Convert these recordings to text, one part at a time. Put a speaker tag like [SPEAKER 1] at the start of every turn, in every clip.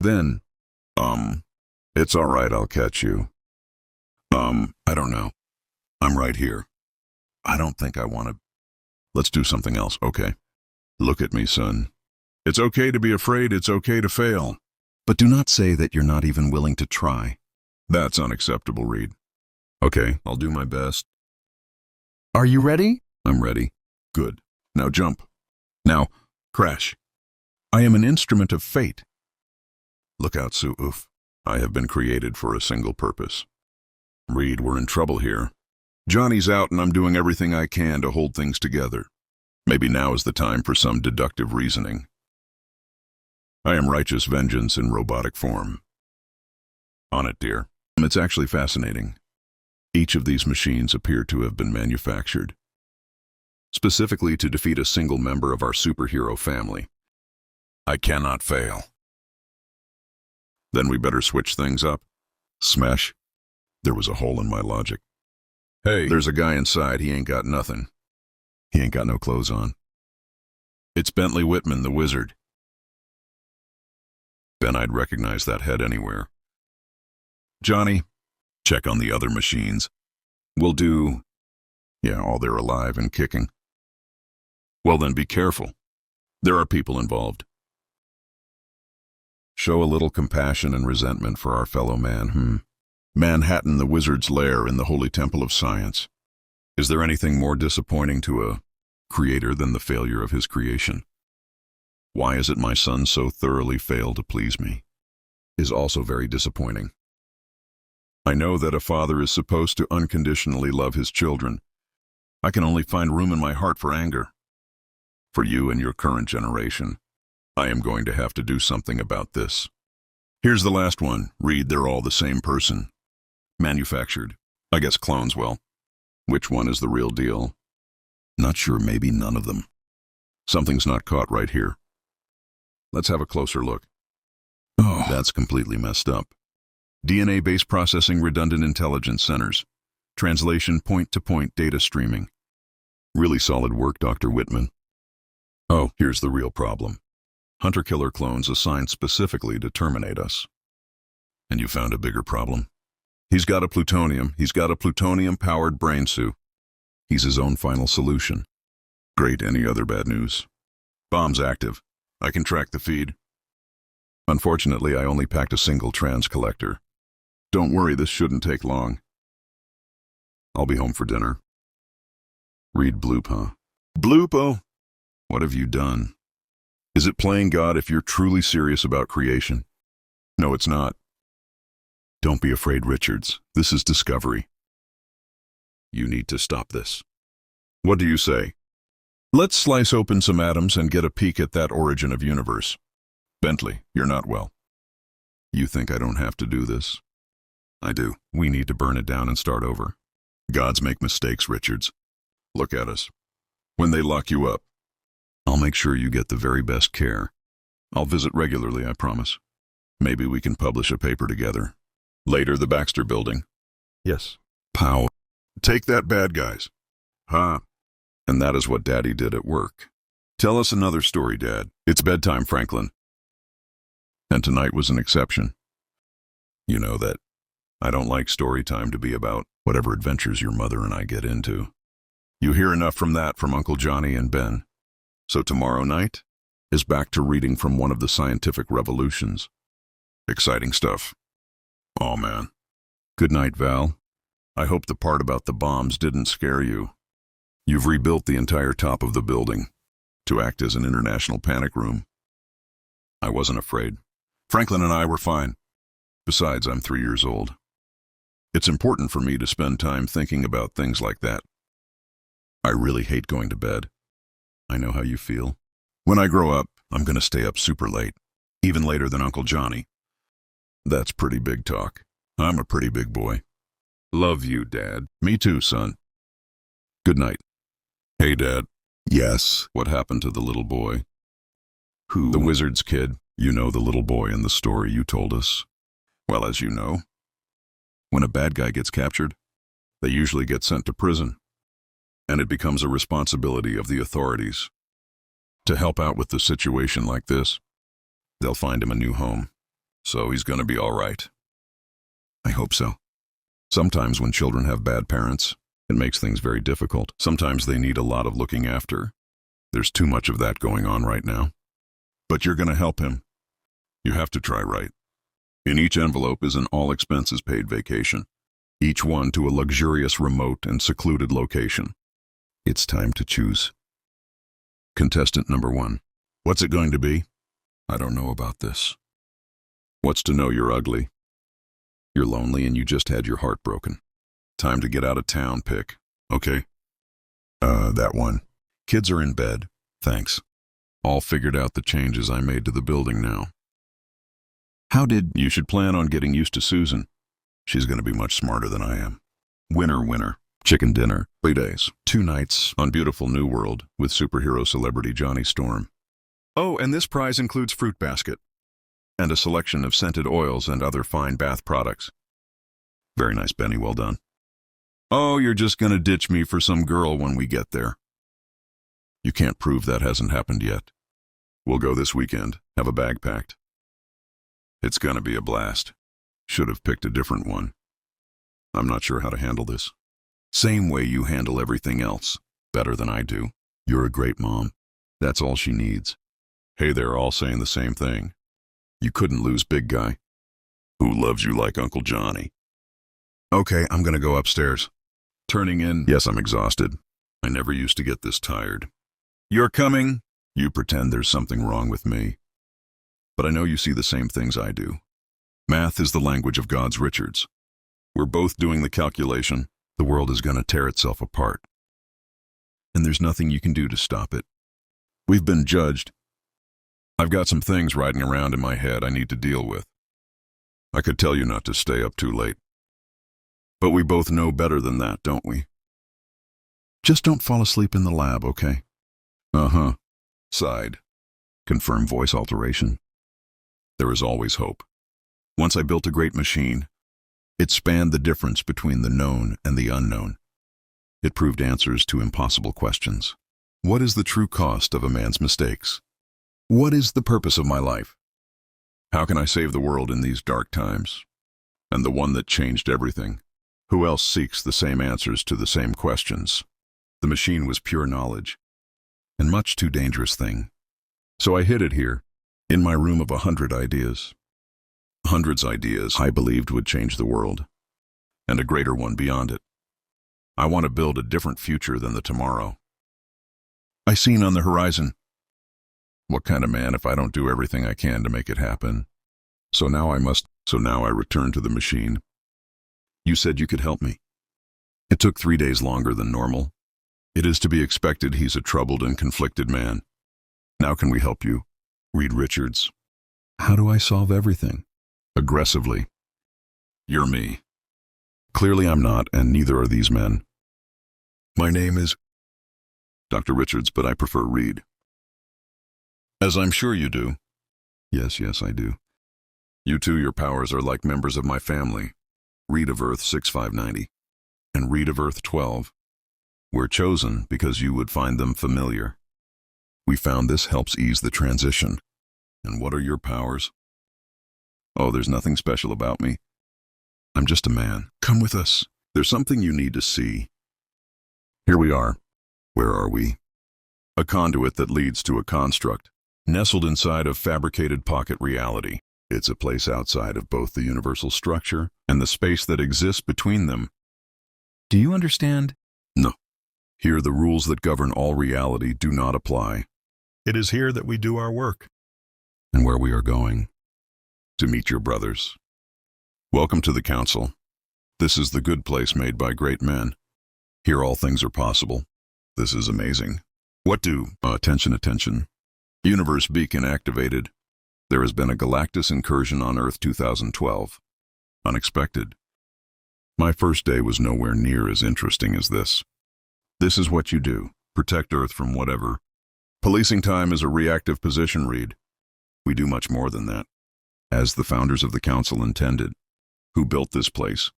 [SPEAKER 1] Then, it's all right, I'll catch you. I don't know. I'm right here. I don't think I want to. Let's do something else, okay? Look at me, son. It's okay to be afraid, it's okay to fail. But do not say that you're not even willing to try. That's unacceptable, Reed. Okay, I'll do my best.
[SPEAKER 2] Are you ready?
[SPEAKER 1] I'm ready. Good. Now jump. Now, crash. I am an instrument of fate. Look out, Sue. Oof. I have been created for a single purpose. Reed, we're in trouble here. Johnny's out and I'm doing everything I can to hold things together. Maybe now is the time for some deductive reasoning. I am righteous vengeance in robotic form. On it, dear. It's actually fascinating. Each of these machines appear to have been manufactured specifically to defeat a single member of our superhero family. I cannot fail. Then we better switch things up. Smash. There was a hole in my logic. Hey, there's a guy inside. He ain't got nothing. He ain't got no clothes on. It's Bentley Whitman, the wizard. Ben, I'd recognize that head anywhere. Johnny, check on the other machines. We'll do... Yeah, all they're alive and kicking. Well then, be careful. There are people involved. Show a little compassion and resentment for our fellow man, Manhattan, the wizard's lair in the Holy Temple of Science. Is there anything more disappointing to a creator than the failure of his creation? Why is it my son so thoroughly failed to please me? Is also very disappointing. I know that a father is supposed to unconditionally love his children. I can only find room in my heart for anger. For you and your current generation, I am going to have to do something about this. Here's the last one. Read, they're all the same person. Manufactured. I guess clones, well. Which one is the real deal? Not sure, maybe none of them. Something's not caught right here. Let's have a closer look. Oh, that's completely messed up. DNA-based processing, redundant intelligence centers. Translation, point-to-point data streaming. Really solid work, Dr. Whitman. Oh, here's the real problem. Hunter-killer clones assigned specifically to terminate us. And you found a bigger problem? He's got a plutonium-powered brain suit. He's his own final solution. Great, any other bad news? Bomb's active. I can track the feed. Unfortunately, I only packed a single trans collector. Don't worry, this shouldn't take long. I'll be home for dinner. Read bloop, huh? Bloopo! What have you done? Is it playing God if you're truly serious about creation? No, it's not. Don't be afraid, Richards. This is discovery. You need to stop this. What do you say? Let's slice open some atoms and get a peek at that origin of universe. Bentley, you're not well. You think I don't have to do this? I do. We need to burn it down and start over. Gods make mistakes, Richards. Look at us. When they lock you up, I'll make sure you get the very best care. I'll visit regularly, I promise. Maybe we can publish a paper together. Later, the Baxter Building. Yes. Pow. Take that, bad guys. Huh? And that is what Daddy did at work. Tell us another story, Dad. It's bedtime, Franklin. And tonight was an exception. You know that I don't like story time to be about whatever adventures your mother and I get into. You hear enough from that from Uncle Johnny and Ben. So tomorrow night is back to reading from one of the scientific revolutions. Exciting stuff. Aw, man. Good night, Val. I hope the part about the bombs didn't scare you. You've rebuilt the entire top of the building to act as an international panic room. I wasn't afraid. Franklin and I were fine. Besides, I'm 3 years old. It's important for me to spend time thinking about things like that. I really hate going to bed. I know how you feel. When I grow up, I'm going to stay up super late, even later than Uncle Johnny. That's pretty big talk. I'm a pretty big boy. Love you, Dad. Me too, son. Good night. Hey, Dad. Yes? What happened to the little boy? Who? The wizard's kid. You know, the little boy in the story you told us. Well, as you know, when a bad guy gets captured, they usually get sent to prison. And it becomes a responsibility of the authorities to help out with the situation like this. They'll find him a new home. So he's gonna be all right. I hope so. Sometimes when children have bad parents, it makes things very difficult. Sometimes they need a lot of looking after. There's too much of that going on right now. But you're gonna help him. You have to try right. In each envelope is an all-expenses-paid vacation, each one to a luxurious, remote, and secluded location. It's time to choose. Contestant number 1. What's it going to be? I don't know about this. What's to know you're ugly? You're lonely and you just had your heart broken. Time to get out of town, pick. Okay? That one. Kids are in bed. Thanks. All figured out the changes I made to the building now. How did... You should plan on getting used to Susan. She's going to be much smarter than I am. Winner. Chicken dinner. 3 days. 2 nights on beautiful New World with superhero celebrity Johnny Storm. Oh, and this prize includes fruit basket and a selection of scented oils and other fine bath products. Very nice, Benny. Well done. Oh, you're just going to ditch me for some girl when we get there. You can't prove that hasn't happened yet. We'll go this weekend. Have a bag packed. It's going to be a blast. Should have picked a different one. I'm not sure how to handle this. Same way you handle everything else. Better than I do. You're a great mom. That's all she needs. Hey, they're all saying the same thing. You couldn't lose, big guy. Who loves you like Uncle Johnny? Okay, I'm going to go upstairs. Turning in. Yes, I'm exhausted. I never used to get this tired. You're coming? You pretend there's something wrong with me. But I know you see the same things I do. Math is the language of God's Richards. We're both doing the calculation. The world is going to tear itself apart. And there's nothing you can do to stop it. We've been judged. I've got some things riding around in my head I need to deal with. I could tell you not to stay up too late. But we both know better than that, don't we? Just don't fall asleep in the lab, okay? Uh-huh. Sighed. Confirm voice alteration. There is always hope. Once I built a great machine. It spanned the difference between the known and the unknown. It proved answers to impossible questions. What is the true cost of a man's mistakes? What is the purpose of my life? How can I save the world in these dark times? And the one that changed everything. Who else seeks the same answers to the same questions? The machine was pure knowledge, and much too dangerous thing. So I hid it here, in my room of 100 ideas. Hundreds ideas I believed would change the world, and a greater one beyond it. I want to build a different future than the tomorrow I seen on the horizon. What kind of man if I don't do everything I can to make it happen? So now I return to the machine. You said you could help me. It took 3 days longer than normal. It is to be expected he's a troubled and conflicted man. Now can we help you? Reed Richards. How do I solve everything? Aggressively. You're me. Clearly I'm not, and neither are these men. My name is Dr. Richards, but I prefer Reed. As I'm sure you do. Yes, I do. You two, your powers are like members of my family. Reed of Earth 6590 and Reed of Earth 12. We're chosen because you would find them familiar. We found this helps ease the transition. And what are your powers? Oh, there's nothing special about me. I'm just a man. Come with us. There's something you need to see. Here we are. Where are we? A conduit that leads to a construct, nestled inside of fabricated pocket reality. It's a place outside of both the universal structure and the space that exists between them. Do you understand? No. Here the rules that govern all reality do not apply. It is here that we do our work. And where we are going? To meet your brothers. Welcome to the council. This is the good place made by great men. Here all things are possible. This is amazing. What do? Attention. Universe beacon activated. There has been a Galactus incursion on Earth 2012. Unexpected. My first day was nowhere near as interesting as this. This is what you do. Protect Earth from whatever. Policing time is a reactive position, Reed. We do much more than that. As the founders of the council intended. Who built this place?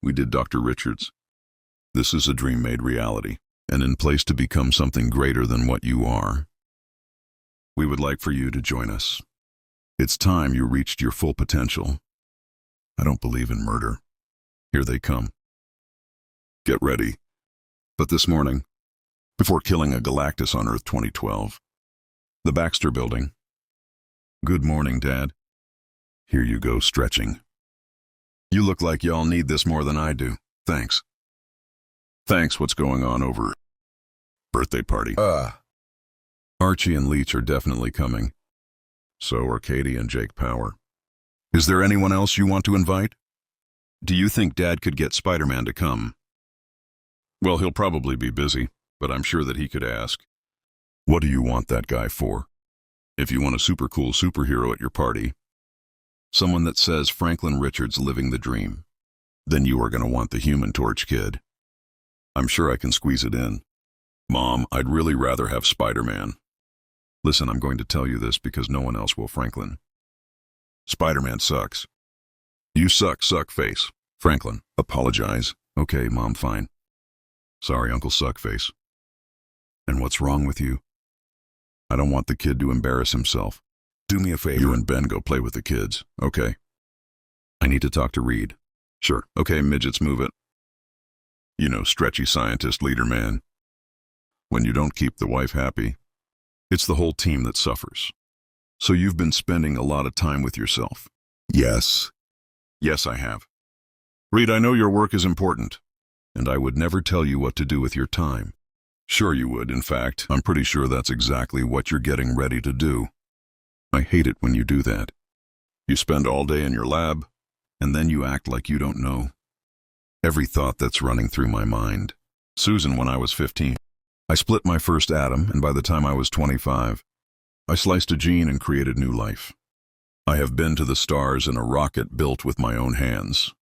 [SPEAKER 1] We did, Dr. Richards. This is a dream made reality, and in place to become something greater than what you are. We would like for you to join us. It's time you reached your full potential. I don't believe in murder. Here they come. Get ready. But this morning, before killing a Galactus on Earth 2012, the Baxter Building. Good morning, Dad. Here you go, stretching. You look like y'all need this more than I do. Thanks. Thanks, what's going on over? Birthday party. Archie and Leach are definitely coming. So are Katie and Jake Power. Is there anyone else you want to invite? Do you think Dad could get Spider-Man to come? Well, he'll probably be busy, but I'm sure that he could ask. What do you want that guy for? If you want a super cool superhero at your party, someone that says Franklin Richards living the dream, then you are going to want the Human Torch kid. I'm sure I can squeeze it in. Mom, I'd really rather have Spider-Man. Listen, I'm going to tell you this because no one else will, Franklin. Spider-Man sucks. You suck, suckface. Franklin, apologize. Okay, Mom, fine. Sorry, Uncle Suckface. And what's wrong with you? I don't want the kid to embarrass himself. Do me a favor. You and Ben go play with the kids, okay? I need to talk to Reed. Sure. Okay, midgets, move it. You know, stretchy scientist leader man. When you don't keep the wife happy, it's the whole team that suffers. So you've been spending a lot of time with yourself. Yes. Yes, I have. Reed, I know your work is important, and I would never tell you what to do with your time. Sure you would, in fact, I'm pretty sure that's exactly what you're getting ready to do. I hate it when you do that. You spend all day in your lab, and then you act like you don't know. Every thought that's running through my mind. Susan, when I was 15, I split my first atom, and by the time I was 25, I sliced a gene and created new life. I have been to the stars in a rocket built with my own hands.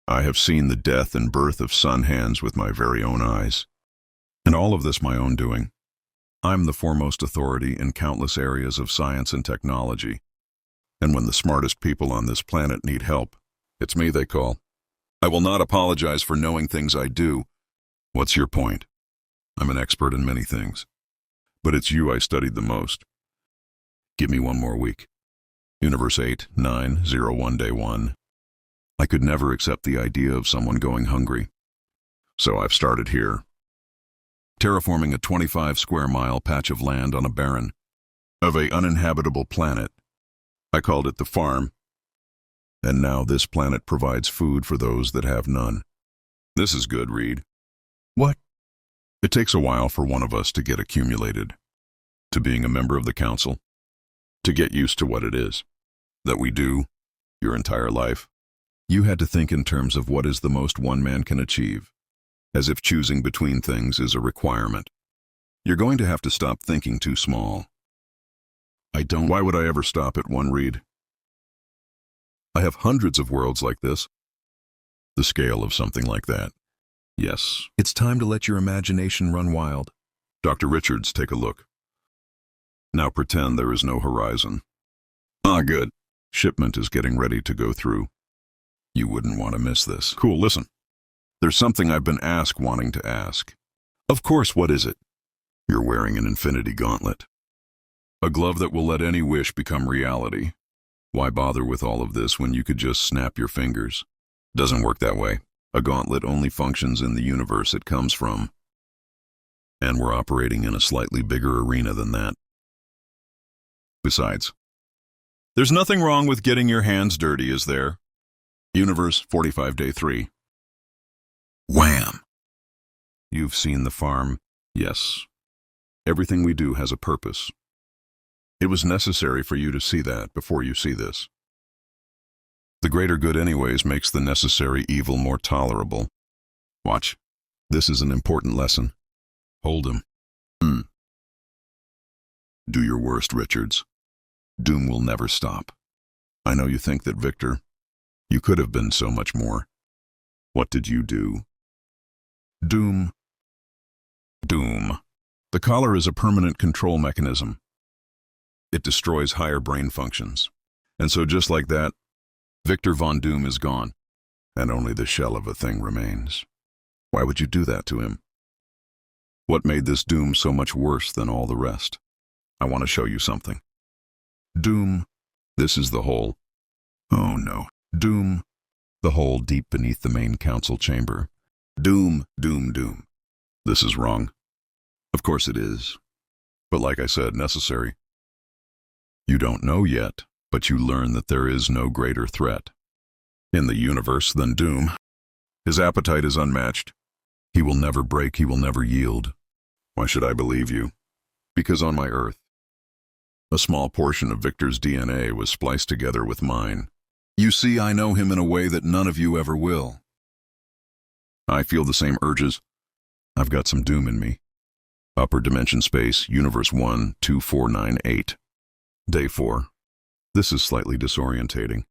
[SPEAKER 1] I have seen the death and birth of sun hands with my very own eyes. And all of this my own doing. I'm the foremost authority in countless areas of science and technology. And when the smartest people on this planet need help, it's me they call. I will not apologize for knowing things I do. What's your point? I'm an expert in many things. But it's you I studied the most. Give me one more week. Universe 8901 Day 1. I could never accept the idea of someone going hungry. So I've started here. Terraforming a 25-square-mile patch of land on a barren of an uninhabitable planet. I called it the farm. And now this planet provides food for those that have none. This is good, Reed. What? It takes a while for one of us to get accumulated to being a member of the council, to get used to what it is that we do your entire life. You had to think in terms of what is the most one man can achieve, as if choosing between things is a requirement. You're going to have to stop thinking too small. Why would I ever stop at one, Reed? I have hundreds of worlds like this. The scale of something like that. Yes. It's time to let your imagination run wild. Dr. Richards, take a look. Now pretend there is no horizon. Ah, good. Shipment is getting ready to go through. You wouldn't want to miss this. Cool, listen. There's something I've been wanting to ask. Of course, what is it? You're wearing an infinity gauntlet. A glove that will let any wish become reality. Why bother with all of this when you could just snap your fingers? Doesn't work that way. A gauntlet only functions in the universe it comes from. And we're operating in a slightly bigger arena than that. Besides, there's nothing wrong with getting your hands dirty, is there? Universe 45 Day 3. Wham! You've seen the farm. Yes. Everything we do has a purpose. It was necessary for you to see that before you see this. The greater good anyways makes the necessary evil more tolerable. Watch. This is an important lesson. Hold him. Do your worst, Richards. Doom will never stop. I know you think that, Victor. You could have been so much more. What did you do? Doom. The collar is a permanent control mechanism. It destroys higher brain functions. And so just like that, Victor Von Doom is gone, and only the shell of a thing remains. Why would you do that to him? What made this Doom so much worse than all the rest? I want to show you something. Doom This is the hole. Oh no. Doom. The hole deep beneath the main council chamber. Doom, doom, doom. This is wrong. Of course it is. But like I said, necessary. You don't know yet, but you learn that there is no greater threat in the universe than Doom. His appetite is unmatched. He will never break, he will never yield. Why should I believe you? Because on my Earth, a small portion of Victor's DNA was spliced together with mine. You see, I know him in a way that none of you ever will. I feel the same urges. I've got some Doom in me. Upper Dimension Space, Universe 12498. Day 4. This is slightly disorientating.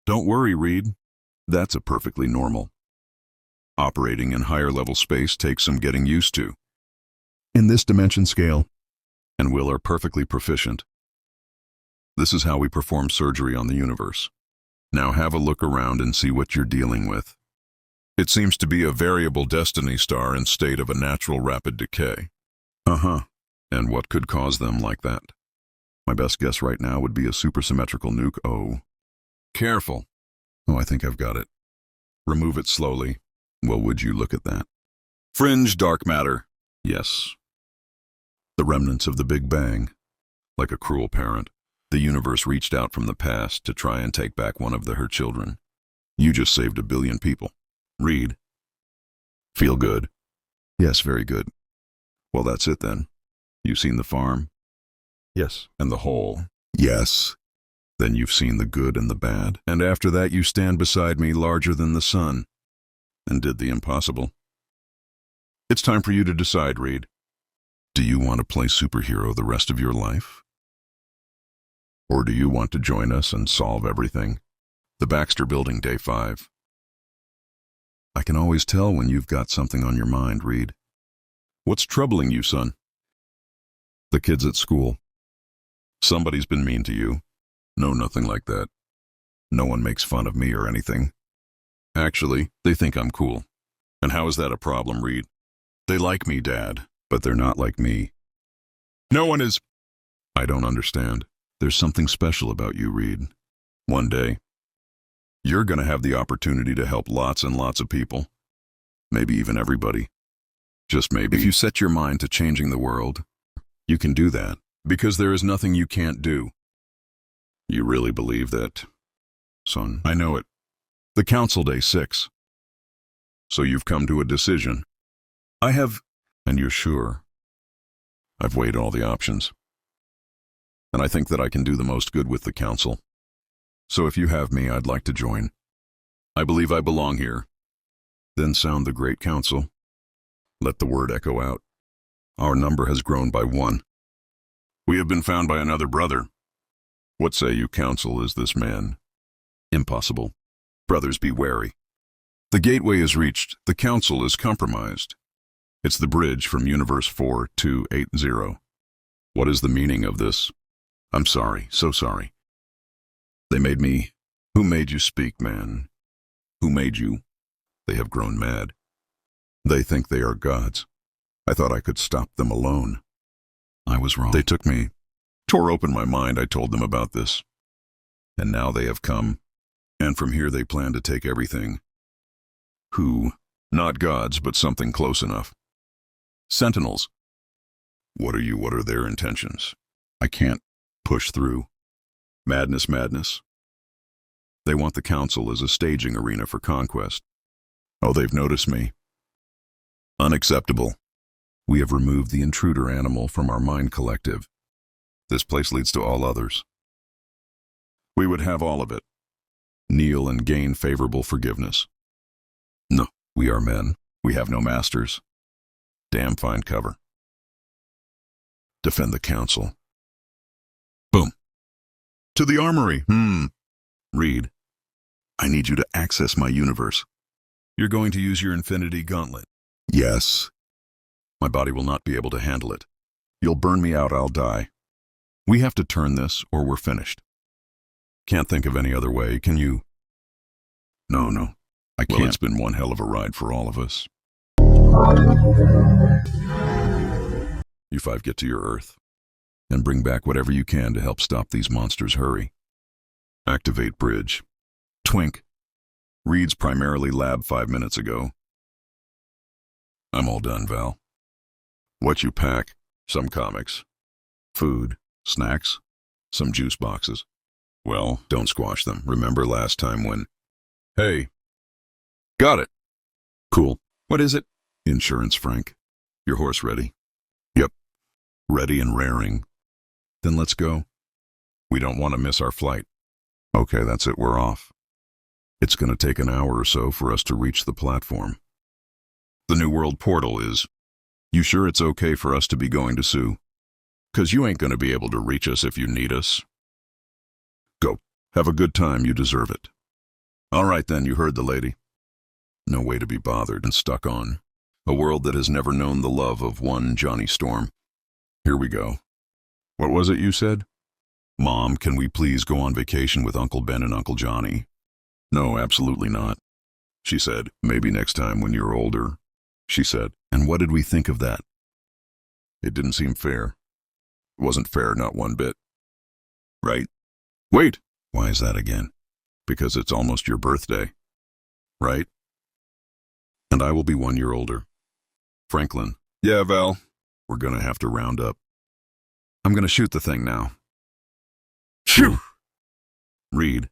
[SPEAKER 1] Don't worry, Reed. That's a perfectly normal. Operating in higher level space takes some getting used to. In this dimension scale, and Will are perfectly proficient. This is how we perform surgery on the universe. Now have a look around and see what you're dealing with. It seems to be a variable destiny star in state of a natural rapid decay. And what could cause them like that? My best guess right now would be a supersymmetrical nuke. Oh. Careful. Oh, I think I've got it. Remove it slowly. Well, would you look at that? Fringe dark matter. Yes. The remnants of the Big Bang. Like a cruel parent, the universe reached out from the past to try and take back one of her children. You just saved 1 billion people. Read. Feel good? Yes, very good. Well, that's it then. You've seen the farm? Yes. And the hole? Yes. Then you've seen the good and the bad. And after that you stand beside me larger than the sun. And did the impossible. It's time for you to decide, Reed. Do you want to play superhero the rest of your life? Or do you want to join us and solve everything? The Baxter Building, Day 5. I can always tell when you've got something on your mind, Reed. What's troubling you, son? The kids at school. Somebody's been mean to you. No, nothing like that. No one makes fun of me or anything. Actually, they think I'm cool. And how is that a problem, Reed? They like me, Dad, but they're not like me. No one is. I don't understand. There's something special about you, Reed. One day, you're going to have the opportunity to help lots and lots of people. Maybe even everybody. Just maybe. If you set your mind to changing the world, you can do that, because there is nothing you can't do. You really believe that, son? I know it. The Council, Day 6. So you've come to a decision. I have. And you're sure? I've weighed all the options. And I think that I can do the most good with the Council. So if you have me, I'd like to join. I believe I belong here. Then sound the Great Council. Let the word echo out. Our number has grown by 1. We have been found by another brother. What say you, Council, is this man? Impossible. Brothers, be wary. The gateway is reached. The Council is compromised. It's the bridge from Universe 4280. What is the meaning of this? I'm sorry, so sorry. They made me. Who made you speak, man? Who made you? They have grown mad. They think they are gods. I thought I could stop them alone. I was wrong. They took me, tore open my mind. I told them about this. And now they have come. And from here they plan to take everything. Who? Not gods, but something close enough. Sentinels. What are their intentions? I can't push through. Madness, madness. They want the Council as a staging arena for conquest. Oh, they've noticed me. Unacceptable. We have removed the intruder animal from our mind collective. This place leads to all others. We would have all of it. Kneel and gain favorable forgiveness. No, we are men. We have no masters. Damn fine cover. Defend the Council. Boom. To the armory. Reed, I need you to access my universe. You're going to use your infinity gauntlet. Yes. My body will not be able to handle it. You'll burn me out, I'll die. We have to turn this or we're finished. Can't think of any other way, can you? No, I can't. Well, it's been one hell of a ride for all of us. You 5 get to your Earth and bring back whatever you can to help stop these monsters. Hurry. Activate bridge. Twink. Reads primarily lab 5 minutes ago. I'm all done, Val. What you pack? Some comics. Food. Snacks. Some juice boxes. Well, don't squash them. Remember last time when... Hey. Got it. Cool. What is it? Insurance, Frank. Your horse ready? Yep. Ready and raring. Then let's go. We don't want to miss our flight. Okay, that's it. We're off. It's going to take an hour or so for us to reach the platform. The New World portal is... You sure it's okay for us to be going to Sue? 'Cause you ain't going to be able to reach us if you need us. Go. Have a good time. You deserve it. All right then, you heard the lady. No way to be bothered and stuck on. A world that has never known the love of one Johnny Storm. Here we go. What was it you said? Mom, can we please go on vacation with Uncle Ben and Uncle Johnny? No, absolutely not. She said, maybe next time when you're older. She said, and what did we think of that? It didn't seem fair. It wasn't fair, not one bit. Right? Wait! Why is that again? Because it's almost your birthday. Right? And I will be 1 year older. Franklin. Yeah, Val. We're gonna have to round up. I'm gonna shoot the thing now. Phew! Reed.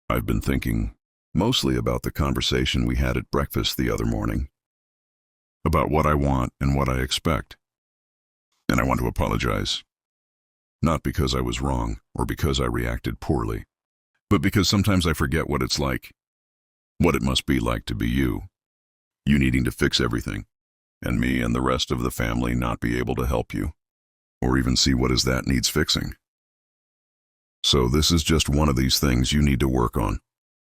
[SPEAKER 1] I've been thinking mostly about the conversation we had at breakfast the other morning. About what I want and what I expect. And I want to apologize. Not because I was wrong or because I reacted poorly, but because sometimes I forget what it's like. What it must be like to be you. You needing to fix everything, and me and the rest of the family not be able to help you, or even see what is that needs fixing. So this is just one of these things you need to work on.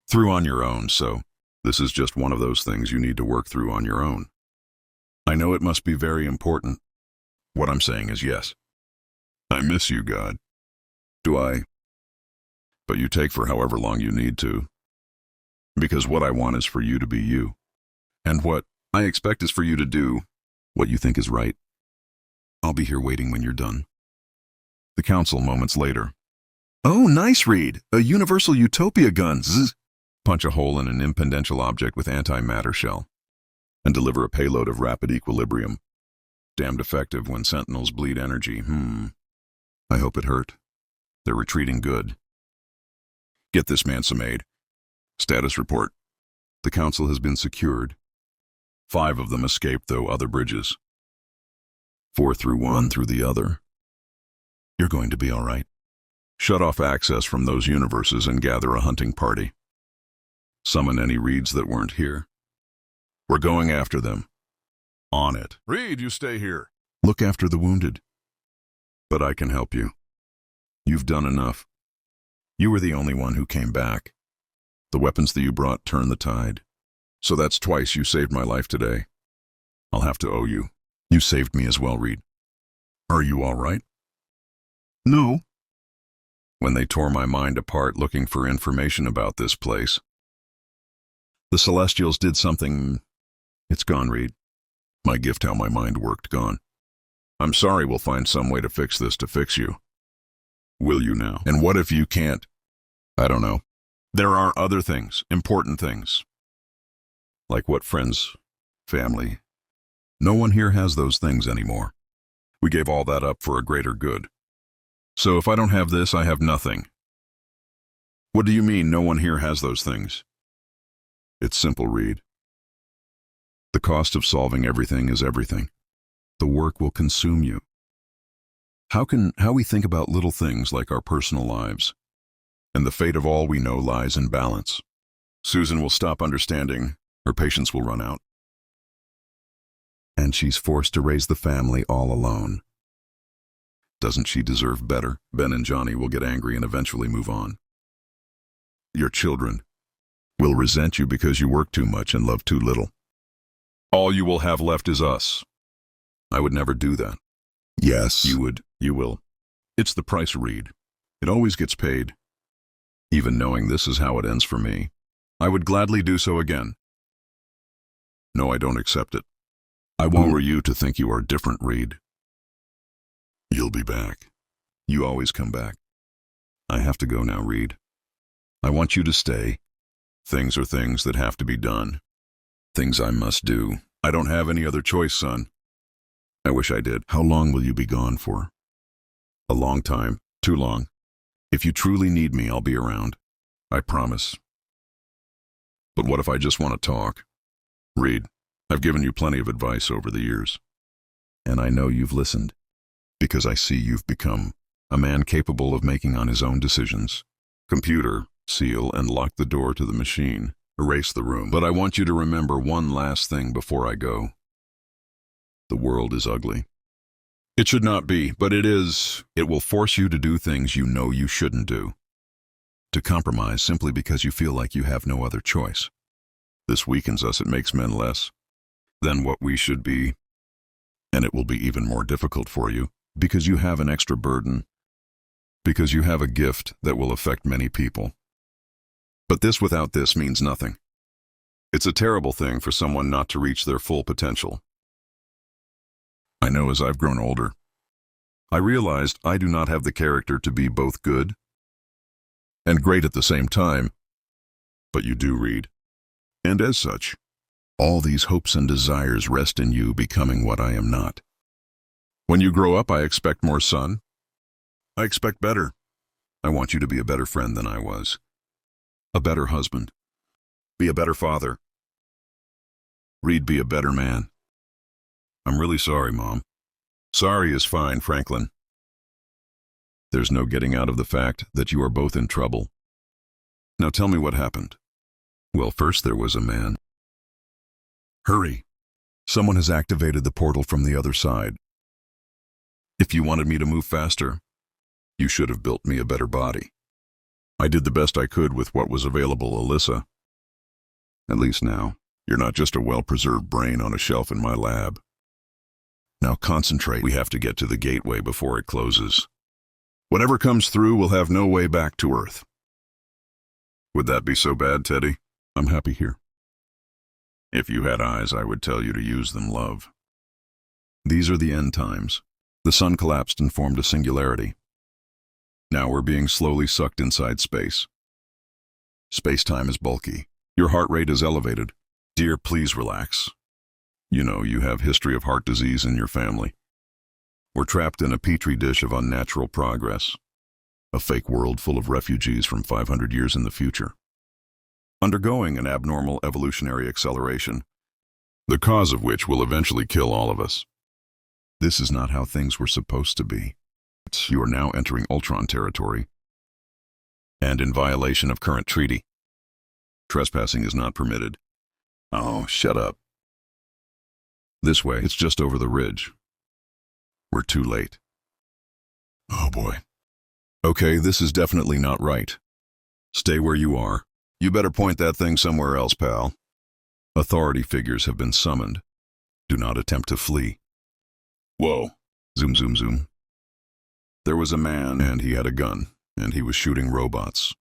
[SPEAKER 1] Through on your own, so this is just one of those things you need to work through on your own. I know it must be very important. What I'm saying is yes. I miss you, God. Do I? But you take for however long you need to. Because what I want is for you to be you. And what I expect is for you to do what you think is right. I'll be here waiting when you're done. The council moments later. Oh, nice, Reed. A universal utopia gun. Zzz. Punch a hole in an impendential object with antimatter shell. And deliver a payload of rapid equilibrium. Damned effective when sentinels bleed energy. I hope it hurt. They're retreating good. Get this, man, some aid. Status report. The council has been secured. 5 of them escaped, though, other bridges. 4 through one through the other. You're going to be all right. Shut off access from those universes and gather a hunting party. Summon any Reeds that weren't here. We're going after them. On it. Reed, you stay here. Look after the wounded. But I can help you. You've done enough. You were the only one who came back. The weapons that you brought turned the tide. So that's twice you saved my life today. I'll have to owe you. You saved me as well, Reed. Are you all right? No. When they tore my mind apart looking for information about this place, the Celestials did something... It's gone, Reed. My gift, how my mind worked, gone. I'm sorry, we'll find some way to fix this to fix you. Will you now? And what if you can't? I don't know. There are other things, important things. Like what, friends, family? No one here has those things anymore. We gave all that up for a greater good. So if I don't have this, I have nothing. What do you mean no one here has those things? It's simple, Reed. The cost of solving everything is everything. The work will consume you. How we think about little things like our personal lives, and the fate of all we know lies in balance. Susan will stop understanding, her patience will run out. And she's forced to raise the family all alone. Doesn't she deserve better? Ben and Johnny will get angry and eventually move on. Your children will resent you because you work too much and love too little. All you will have left is us. I would never do that. Yes. You would. You will. It's the price, Reed. It always gets paid. Even knowing this is how it ends for me, I would gladly do so again. No, I don't accept it. I want you to think you are different, Reed. You'll be back. You always come back. I have to go now, Reed. I want you to stay. Things are things that have to be done. Things I must do. I don't have any other choice, son. I wish I did. How long will you be gone for? A long time. Too long. If you truly need me, I'll be around. I promise. But what if I just want to talk? Reed, I've given you plenty of advice over the years. And I know you've listened. Because I see you've become a man capable of making on his own decisions. Computer, seal and lock the door to the machine. Erase the room. But I want you to remember one last thing before I go. The world is ugly. It should not be, but it is. It will force you to do things you know you shouldn't do. To compromise simply because you feel like you have no other choice. This weakens us. It makes men less than what we should be. And it will be even more difficult for you because you have an extra burden. Because you have a gift that will affect many people. But this without this means nothing. It's a terrible thing for someone not to reach their full potential. I know as I've grown older, I realized I do not have the character to be both good and great at the same time. But you do, Reed. And as such, all these hopes and desires rest in you becoming what I am not. When you grow up, I expect more, son. I expect better. I want you to be a better friend than I was. A better husband. Be a better father. Reed, be a better man. I'm really sorry, Mom. Sorry is fine, Franklin. There's no getting out of the fact that you are both in trouble. Now tell me what happened. Well, first there was a man. Hurry. Someone has activated the portal from the other side. If you wanted me to move faster, you should have built me a better body. I did the best I could with what was available, Alyssa. At least now, you're not just a well-preserved brain on a shelf in my lab. Now concentrate. We have to get to the gateway before it closes. Whatever comes through will have no way back to Earth. Would that be so bad, Teddy? I'm happy here. If you had eyes, I would tell you to use them, love. These are the end times. The sun collapsed and formed a singularity. Now we're being slowly sucked inside space. Space-time is bulky. Your heart rate is elevated. Dear, please relax. You know you have history of heart disease in your family. We're trapped in a petri dish of unnatural progress. A fake world full of refugees from 500 years in the future. Undergoing an abnormal evolutionary acceleration, the cause of which will eventually kill all of us. This is not how things were supposed to be. You are now entering Ultron territory, and in violation of current treaty. Trespassing is not permitted. Oh, shut up. This way, it's just over the ridge. We're too late. Oh boy. Okay, this is definitely not right. Stay where you are. You better point that thing somewhere else, pal. Authority figures have been summoned. Do not attempt to flee. Whoa. Zoom, zoom, zoom. There was a man, and he had a gun, and he was shooting robots.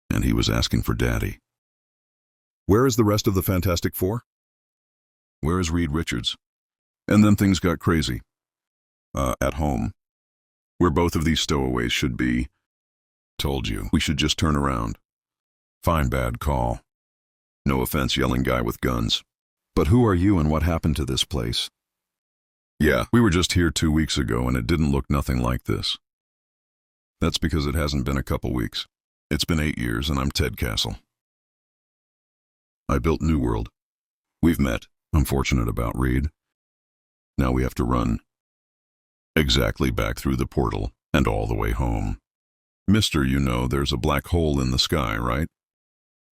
[SPEAKER 1] And he was asking for Daddy. Where is the rest of the Fantastic Four? Where is Reed Richards? And then things got crazy. At home. Where both of these stowaways should be. Told you, we should just turn around. Fine, bad call. No offense, yelling guy with guns. But who are you and what happened to this place? Yeah, we were just here 2 weeks ago and it didn't look nothing like this. That's because it hasn't been a couple weeks. It's been 8 years and I'm Ted Castle. I built New World. We've met. I'm fortunate about Reed. Now we have to run. Exactly back through the portal and all the way home. Mister, you know there's a black hole in the sky, right?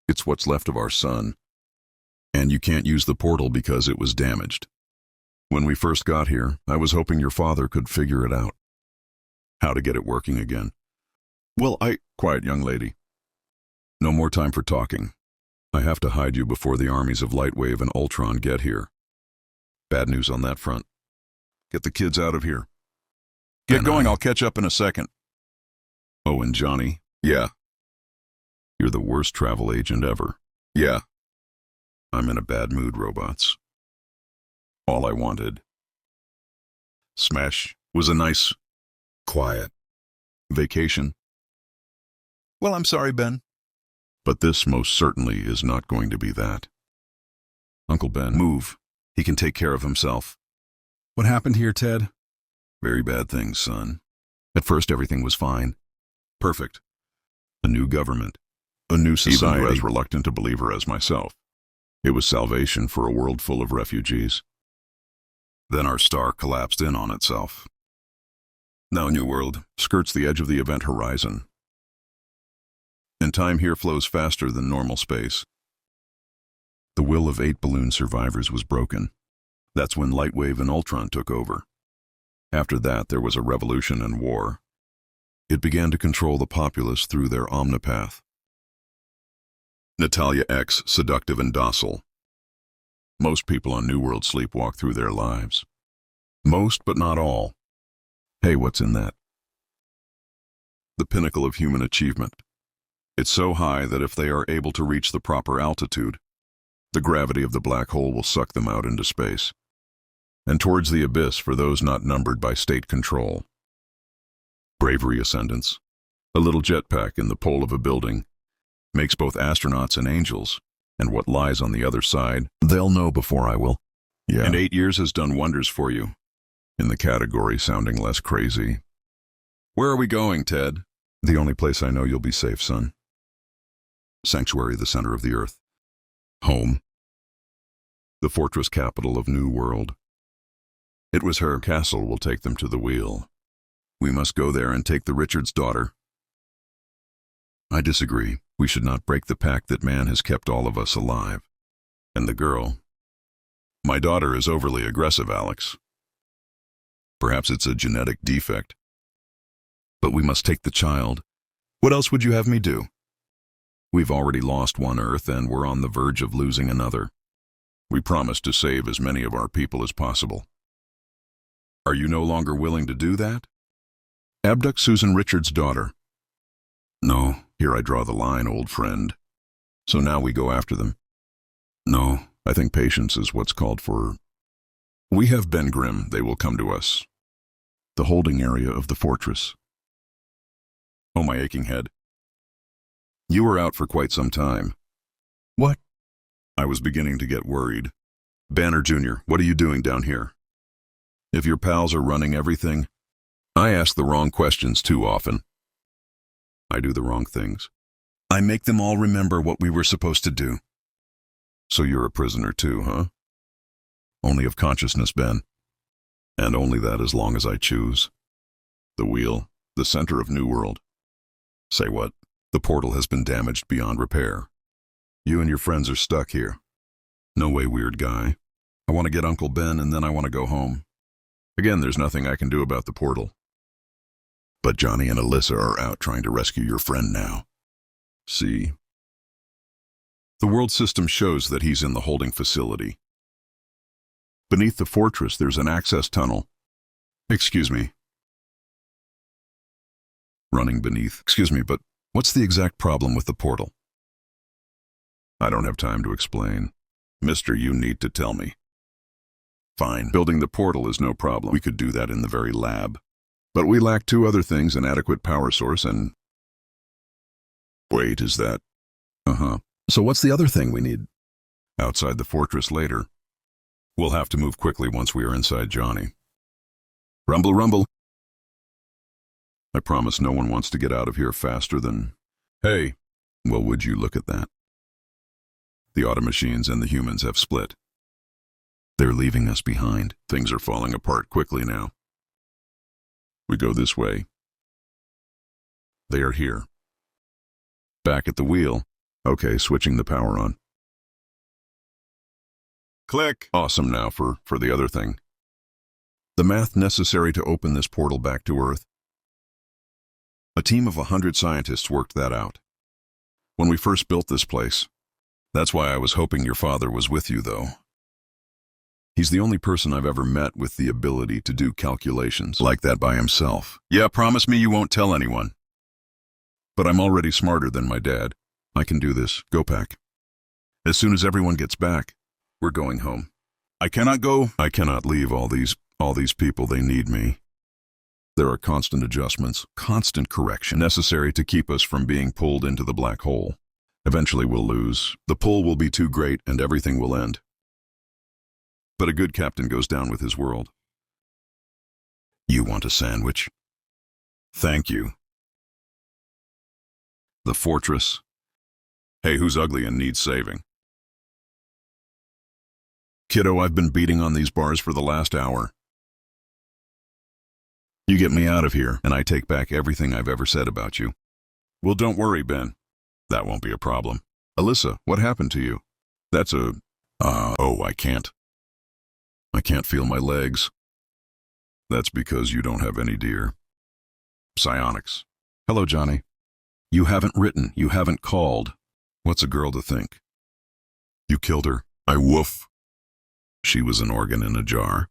[SPEAKER 1] It's what's left of our sun. And you can't use the portal because it was damaged. When we first got here, I was hoping your father could figure it out. How to get it working again. Well, Quiet, young lady. No more time for talking. I have to hide you before the armies of Lightwave and Ultron get here. Bad news on that front. Get the kids out of here. Get going, I'll catch up in a second. Oh, and Johnny? Yeah. You're the worst travel agent ever. Yeah. I'm in a bad mood, robots. All I wanted. Smash was a nice, quiet vacation. Well, I'm sorry, Ben. But this most certainly is not going to be that. Uncle Ben, move. He can take care of himself.
[SPEAKER 2] What happened here, Ted?
[SPEAKER 1] Very bad things, son. At first everything was fine. Perfect. A new government. A new society. Even as reluctant a believer as myself. It was salvation for a world full of refugees. Then our star collapsed in on itself. Now New World skirts the edge of the event horizon. And time here flows faster than normal space. The will of 8 balloon survivors was broken. That's when Lightwave and Ultron took over. After that, there was a revolution and war. It began to control the populace through their omnipath. Natalia X, seductive and docile. Most people on New World sleepwalk through their lives. Most, but not all. Hey, what's in that? The pinnacle of human achievement. It's so high that if they are able to reach the proper altitude, the gravity of the black hole will suck them out into space, and towards the abyss for those not numbered by state control. Bravery ascendance. A little jetpack in the pole of a building makes both astronauts and angels, and what lies on the other side, they'll know before I will. Yeah. And 8 years has done wonders for you, in the category sounding less crazy. Where are we going, Ted? The only place I know you'll be safe, son. Sanctuary, the center of the earth. Home. The fortress capital of New World. It was her castle will take them to the wheel. We must go there and take the Richard's daughter. I disagree. We should not break the pact that man has kept all of us alive. And the girl. My daughter is overly aggressive, Alex. Perhaps it's a genetic defect. But we must take the child. What else would you have me do? We've already lost one Earth and we're on the verge of losing another. We promised to save as many of our people as possible. Are you no longer willing to do that? Abduct Susan Richards' daughter. No, here I draw the line, old friend. So now we go after them. No, I think patience is what's called for. We have Ben Grimm, they will come to us. The holding area of the fortress. Oh, my aching head. You were out for quite some time. What? I was beginning to get worried. Banner Jr., what are you doing down here? If your pals are running everything, I ask the wrong questions too often. I do the wrong things. I make them all remember what we were supposed to do. So you're a prisoner too, huh? Only of consciousness, Ben. And only that as long as I choose. The wheel, the center of New World. Say what? The portal has been damaged beyond repair. You and your friends are stuck here. No way, weird guy. I want to get Uncle Ben and then I want to go home. Again, there's nothing I can do about the portal. But Johnny and Alyssa are out trying to rescue your friend now. See? The world system shows that he's in the holding facility. Beneath the fortress, there's an access tunnel. Excuse me. Running beneath. Excuse me, but what's the exact problem with the portal? I don't have time to explain. Mister, you need to tell me. Fine, building the portal is no problem. We could do that in the very lab. But we lack 2 other things, an adequate power source and... Wait, is that... Uh-huh. So what's the other thing we need? Outside the fortress later. We'll have to move quickly once we are inside Johnny. Rumble, rumble. I promise no one wants to get out of here faster than... Hey, well, would you look at that? The automachines and the humans have split. They're leaving us behind. Things are falling apart quickly now. We go this way. They are here. Back at the wheel. Okay, switching the power on. Click. Awesome now for the other thing. The math necessary to open this portal back to Earth. A team of 100 scientists worked that out. When we first built this place. That's why I was hoping your father was with you, though. He's the only person I've ever met with the ability to do calculations like that by himself. Yeah, promise me you won't tell anyone. But I'm already smarter than my dad. I can do this. Go pack. As soon as everyone gets back, we're going home. I cannot go. I cannot leave all these people. They need me. There are constant adjustments, constant correction necessary to keep us from being pulled into the black hole. Eventually we'll lose. The pull will be too great and everything will end. But a good captain goes down with his world. You want a sandwich? Thank you. The fortress. Hey, who's ugly and needs saving? Kiddo, I've been beating on these bars for the last hour. You get me out of here, and I take back everything I've ever said about you. Well, don't worry, Ben. That won't be a problem. Alyssa, what happened to you? That's oh, I can't. I can't feel my legs. That's because you don't have any deer. Psionics. Hello, Johnny. You haven't written, you haven't called. What's a girl to think? You killed her. I woof. She was an organ in a jar.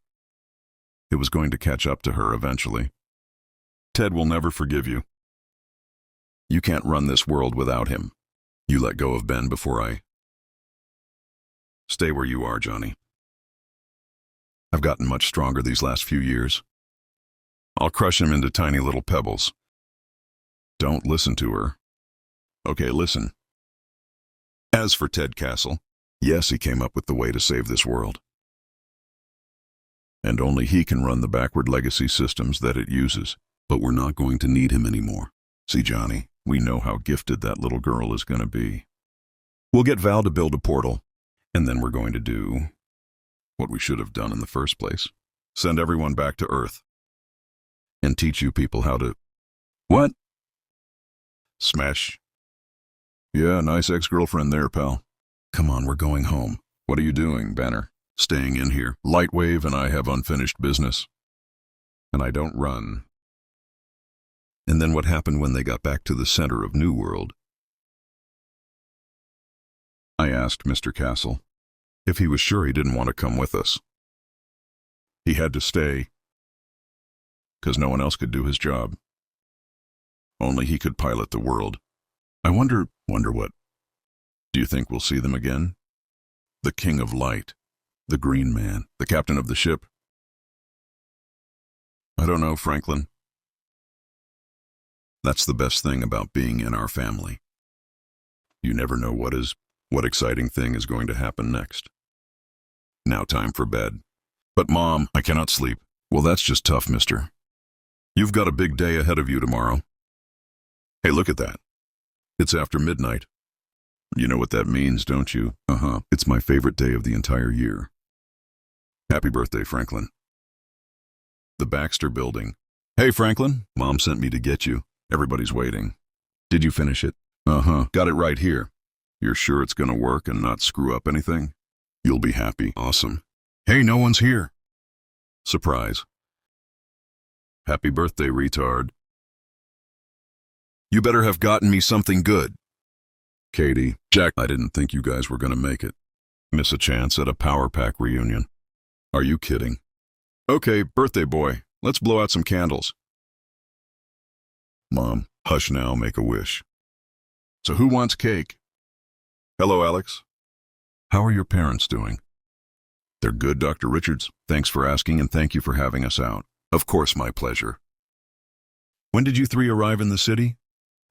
[SPEAKER 1] It was going to catch up to her eventually. Ted will never forgive you. You can't run this world without him. You let go of Ben before I... Stay where you are, Johnny. I've gotten much stronger these last few years. I'll crush him into tiny little pebbles. Don't listen to her. Okay, listen. As for Ted Castle, yes, he came up with the way to save this world. And only he can run the backward legacy systems that it uses. But we're not going to need him anymore. See, Johnny, we know how gifted that little girl is going to be. We'll get Val to build a portal, and then we're going to do what we should have done in the first place. Send everyone back to Earth. And teach you people how to... What? Smash. Yeah, nice ex-girlfriend there, pal. Come on, we're going home. What are you doing, Banner? Staying in here. Lightwave and I have unfinished business. And I don't run. And then what happened when they got back to the center of New World? I asked Mr. Castle if he was sure he didn't want to come with us. He had to stay, because no one else could do his job. Only he could pilot the world. I wonder what? Do you think we'll see them again? The King of Light, the Green Man, the captain of the ship? I don't know, Franklin. That's the best thing about being in our family. You never know what exciting thing is going to happen next. Now time for bed. But Mom, I cannot sleep. Well, that's just tough, mister. You've got a big day ahead of you tomorrow. Hey, look at that. It's after midnight. You know what that means, don't you? Uh-huh. It's my favorite day of the entire year. Happy birthday, Franklin. The Baxter Building. Hey, Franklin. Mom sent me to get you. Everybody's waiting. Did you finish it? Uh-huh. Got it right here. You're sure it's gonna work and not screw up anything? You'll be happy. Awesome. Hey, no one's here. Surprise. Happy birthday, retard. You better have gotten me something good. Katie, Jack, I didn't think you guys were gonna make it. Miss a chance at a Power Pack reunion. Are you kidding? Okay, birthday boy, let's blow out some candles. Mom, hush now, make a wish. So who wants cake? Hello, Alex. How are your parents doing? They're good, Dr. Richards. Thanks for asking and thank you for having us out. Of course, my pleasure. When did you three arrive in the city?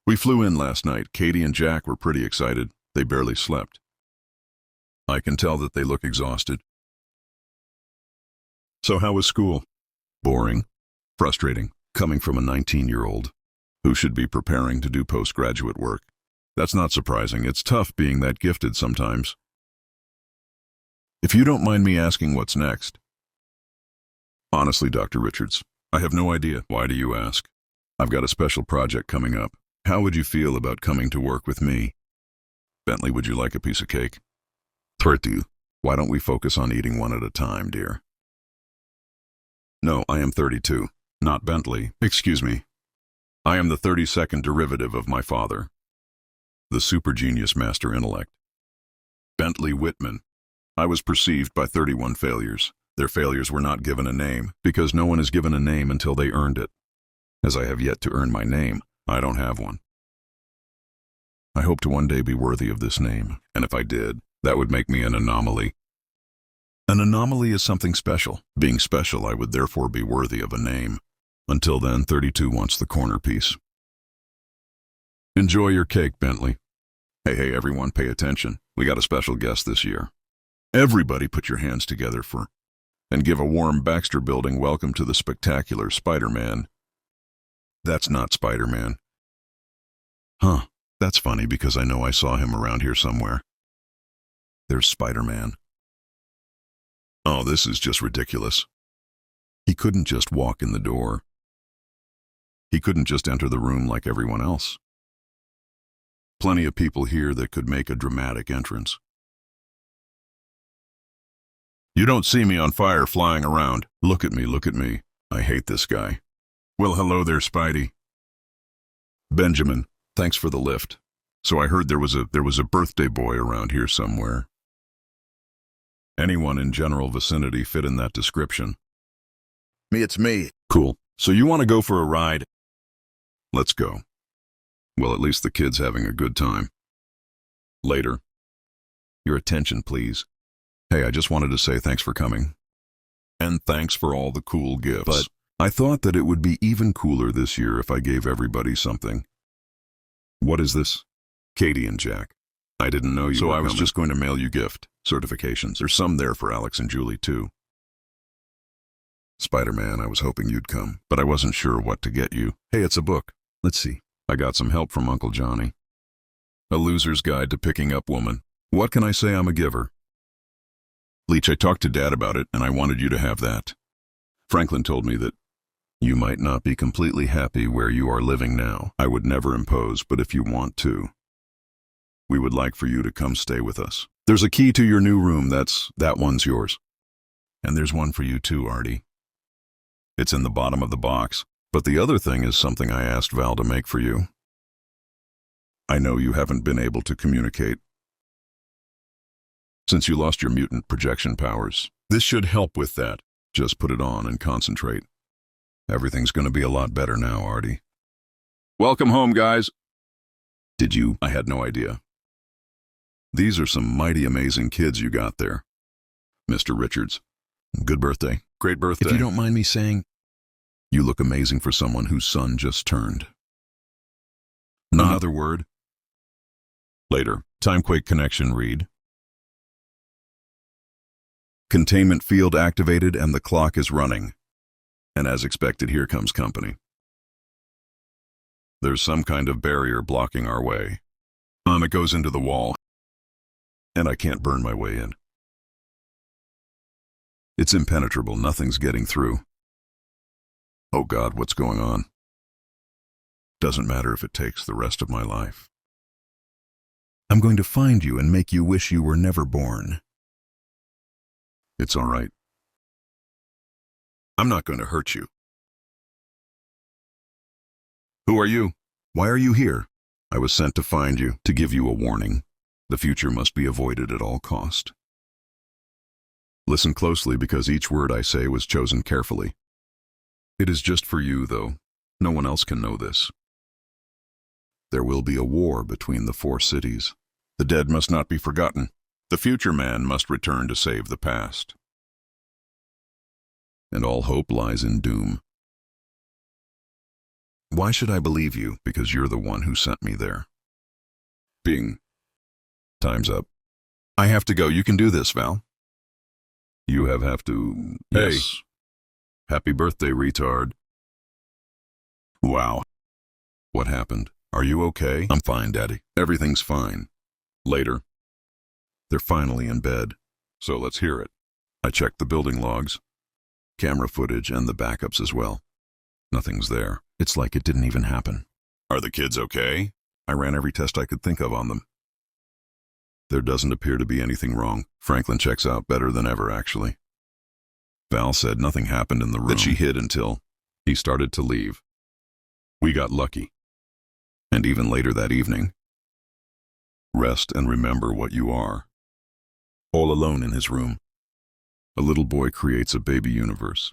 [SPEAKER 1] We flew in last night. Katie and Jack were pretty excited. They barely slept. I can tell that they look exhausted. So how was school? Boring. Frustrating. Coming from a 19-year-old who should be preparing to do postgraduate work. That's not surprising. It's tough being that gifted sometimes. If you don't mind me asking what's next. Honestly, Dr. Richards, I have no idea. Why do you ask? I've got a special project coming up. How would you feel about coming to work with me? Bentley, would you like a piece of cake? 30. Why don't we focus on eating one at a time, dear? No, I am 32. Not Bentley. Excuse me. I am the 32nd derivative of my father. The super genius master intellect. Bentley Whitman. I was perceived by 31 failures. Their failures were not given a name, because no one is given a name until they earned it. As I have yet to earn my name, I don't have one. I hope to one day be worthy of this name, and if I did, that would make me an anomaly. An anomaly is something special. Being special, I would therefore be worthy of a name. Until then, 32 wants the corner piece. Enjoy your cake, Bentley. Hey, everyone, pay attention. We got a special guest this year. Everybody put your hands together and give a warm Baxter Building welcome to the spectacular Spider-Man. That's not Spider-Man. Huh, that's funny because I know I saw him around here somewhere. There's Spider-Man. Oh, this is just ridiculous. He couldn't just walk in the door. He couldn't just enter the room like everyone else. Plenty of people here that could make a dramatic entrance. You don't see me on fire flying around. Look at me, look at me. I hate this guy. Well, hello there, Spidey. Benjamin, thanks for the lift. So I heard there was a birthday boy around here somewhere. Anyone in general vicinity fit in that description? It's me. Cool. So you want to go for a ride? Let's go. Well, at least the kid's having a good time. Later. Your attention, please. Hey, I just wanted to say thanks for coming. And thanks for all the cool gifts. But I thought that it would be even cooler this year if I gave everybody something. What is this? Katie and Jack. I didn't know you so I was just going to mail you gift certifications. There's some there for Alex and Julie, too. Spider-Man, I was hoping you'd come, but I wasn't sure what to get you. Hey, it's a book. Let's see. I got some help from Uncle Johnny. A Loser's Guide to Picking Up Woman. What can I say? I'm a giver. Leach, I talked to Dad about it, and I wanted you to have that. Franklin told me that you might not be completely happy where you are living now. I would never impose, but if you want to, we would like for you to come stay with us. There's a key to your new room. That one's yours. And there's one for you too, Artie. It's in the bottom of the box. But the other thing is something I asked Val to make for you. I know you haven't been able to communicate since you lost your mutant projection powers. This should help with that. Just put it on and concentrate. Everything's going to be a lot better now, Artie. Welcome home, guys. Did you? I had no idea. These are some mighty amazing kids you got there. Mr. Richards, good birthday. Great birthday. If you don't mind me saying, you look amazing for someone whose son just turned. Another word. Later. Timequake connection read. Containment field activated and the clock is running. And as expected, here comes company. There's some kind of barrier blocking our way. It goes into the wall. And I can't burn my way in. It's impenetrable. Nothing's getting through. Oh God, what's going on? Doesn't matter if it takes the rest of my life. I'm going to find you and make you wish you were never born. It's all right. I'm not going to hurt you. Who are you? Why are you here? I was sent to find you, to give you a warning. The future must be avoided at all cost. Listen closely because each word I say was chosen carefully. It is just for you, though. No one else can know this. There will be a war between the 4 cities. The dead must not be forgotten. The future man must return to save the past. And all hope lies in doom. Why should I believe you? Because you're the one who sent me there. Bing. Time's up. I have to go. You can do this, Val. You have to... Yes. Hey. Happy birthday, retard. Wow. What happened? Are you okay? I'm fine, Daddy. Everything's fine. Later. They're finally in bed. So let's hear it. I checked the building logs, camera footage, and the backups as well. Nothing's there. It's like it didn't even happen. Are the kids okay? I ran every test I could think of on them. There doesn't appear to be anything wrong. Franklin checks out better than ever, actually. Val said nothing happened in the room that she hid until he started to leave. We got lucky. And even later that evening, rest and remember what you are. All alone in his room, a little boy creates a baby universe.